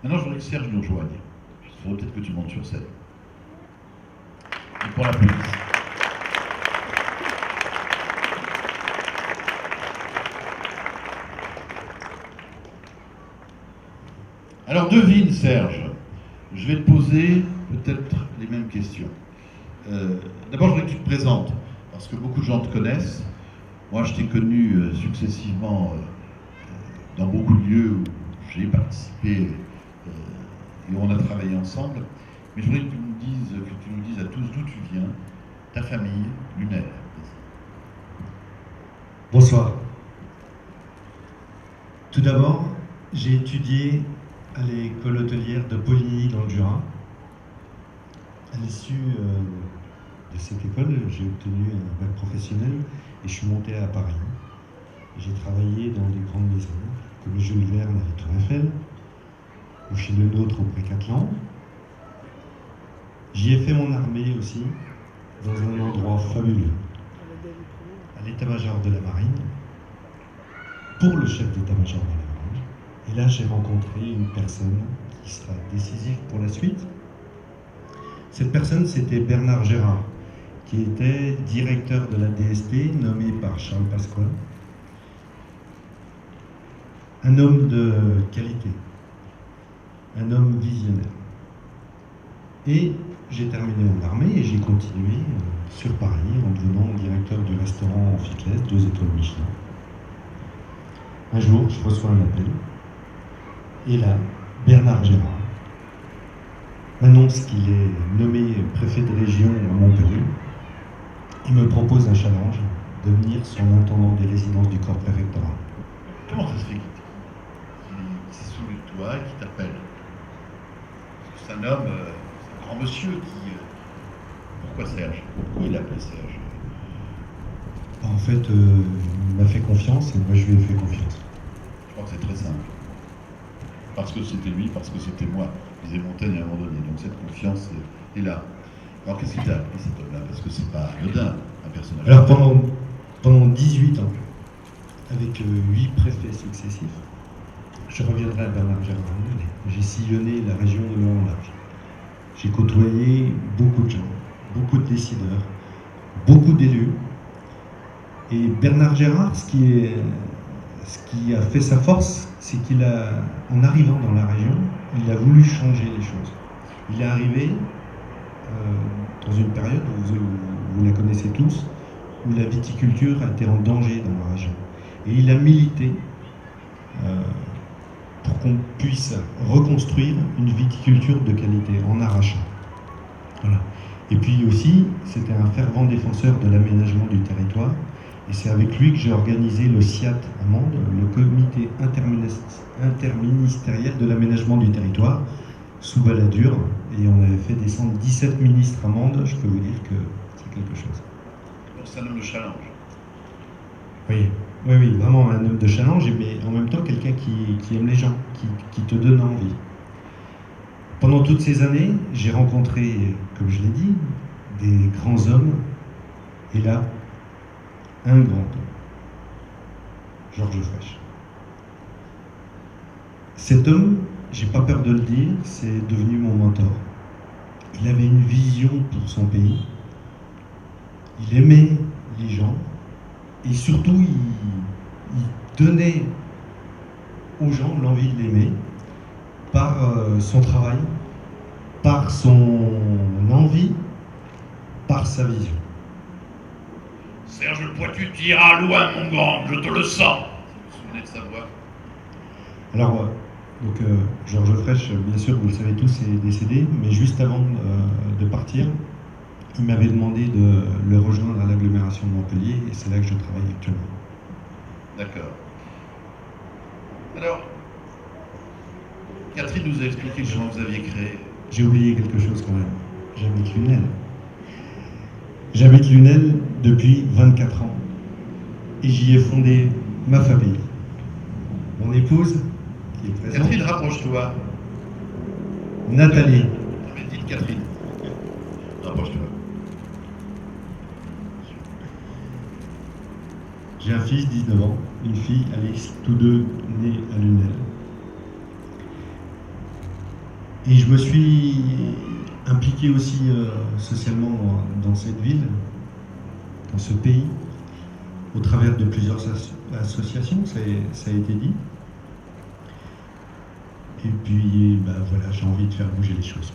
Maintenant, je voudrais que Serge nous rejoigne. Il faudrait peut-être que tu montes sur scène. Et pour la police. Alors, devine, Serge. Je vais te poser peut-être les mêmes questions. D'abord, je voudrais que tu te présentes, parce que beaucoup de gens te connaissent. Moi, je t'ai connu successivement dans beaucoup de lieux où j'ai participé et où on a travaillé ensemble. Mais je voudrais que tu nous dises à tous d'où tu viens, ta famille, Lunel. Bonsoir. Tout d'abord, j'ai étudié à l'école hôtelière de Poligny dans le Jura. À l'issue de cette école, j'ai obtenu un bac professionnel et je suis monté à Paris. J'ai travaillé dans des grandes maisons, comme Jules Verne à la Tour Eiffel, ou chez Le Nôtre au Pré-Catlan. J'y ai fait mon armée aussi, dans un endroit fabuleux, à l'état-major de la Marine, pour le chef d'état-major de la Marine. Et là, j'ai rencontré une personne qui sera décisive pour la suite. Cette personne, c'était Bernard Gérard, qui était directeur de la DST, nommé par Charles Pasqua. Un homme de qualité, un homme visionnaire. Et j'ai terminé mon armée et j'ai continué sur Paris en devenant directeur du restaurant Amphiclès, 2 étoiles Michelin. Un jour, je reçois un appel. Et là, Bernard Gérard annonce qu'il est nommé préfet de région à Montpellier. Il me propose un challenge, devenir son intendant des résidences du corps préfectoral. Comment ça se fait qu'il s'est souvenu de toi et qu'il t'appelle? Parce que c'est un homme, c'est un grand monsieur qui... Pourquoi Serge? Pourquoi il appelait Serge? En fait, il m'a fait confiance et moi je lui ai fait confiance. Je crois que c'est très simple. Parce que c'était lui, parce que c'était moi, disait Montaigne à un moment donné. Donc cette confiance est là. Alors qu'est-ce qui t'a appelé cet homme-là? Parce que c'est pas anodin, un personnage. Alors pendant 18 ans, avec 8 préfets successifs, je reviendrai à Bernard Gérard. J'ai sillonné la région de long en large. J'ai côtoyé beaucoup de gens, beaucoup de décideurs, beaucoup d'élus. Et Bernard Gérard, ce qui a fait sa force, c'est qu'il a, en arrivant dans la région, il a voulu changer les choses. Il est arrivé dans une période, vous la connaissez tous, où la viticulture était en danger dans la région. Et il a milité pour qu'on puisse reconstruire une viticulture de qualité en arrachant. Voilà. Et puis aussi, c'était un fervent défenseur de l'aménagement du territoire. Et c'est avec lui que j'ai organisé le CIAT à Mende, le comité interministériel de l'aménagement du territoire, sous Balladur. Et on avait fait descendre 17 ministres à Mende. Je peux vous dire que c'est quelque chose. Donc c'est un homme de challenge. Oui, vraiment un homme de challenge, mais en même temps quelqu'un qui aime les gens, qui te donne envie. Pendant toutes ces années, j'ai rencontré, comme je l'ai dit, des grands hommes. Et là, un grand homme, Georges Frêche. Cet homme, j'ai pas peur de le dire, c'est devenu mon mentor. Il avait une vision pour son pays. Il aimait les gens. Et surtout, il donnait aux gens l'envie de l'aimer par son travail, par son envie, par sa vision. Serge Poitu, tu iras loin, mon grand, je te le sens. Vous vous souvenez de sa voix? Alors, Georges Frêche, bien sûr, vous le savez tous, est décédé, mais juste avant de partir, il m'avait demandé de le rejoindre à l'agglomération de Montpellier, et c'est là que je travaille actuellement. D'accord. Alors, Catherine nous a expliqué comment vous aviez créé. J'ai oublié quelque chose quand même. J'habite Lunel. J'habite Lunel depuis 24 ans. Et j'y ai fondé ma famille. Mon épouse, qui est présente. Catherine, rapproche-toi. Nathalie. Non, mais dites Catherine. Rapproche-toi. J'ai un fils, 19 ans, une fille, Alix, tous deux nés à Lunel. Et je me suis impliqué aussi socialement dans cette ville, dans ce pays, au travers de plusieurs associations, ça a été dit. Et puis, voilà, j'ai envie de faire bouger les choses.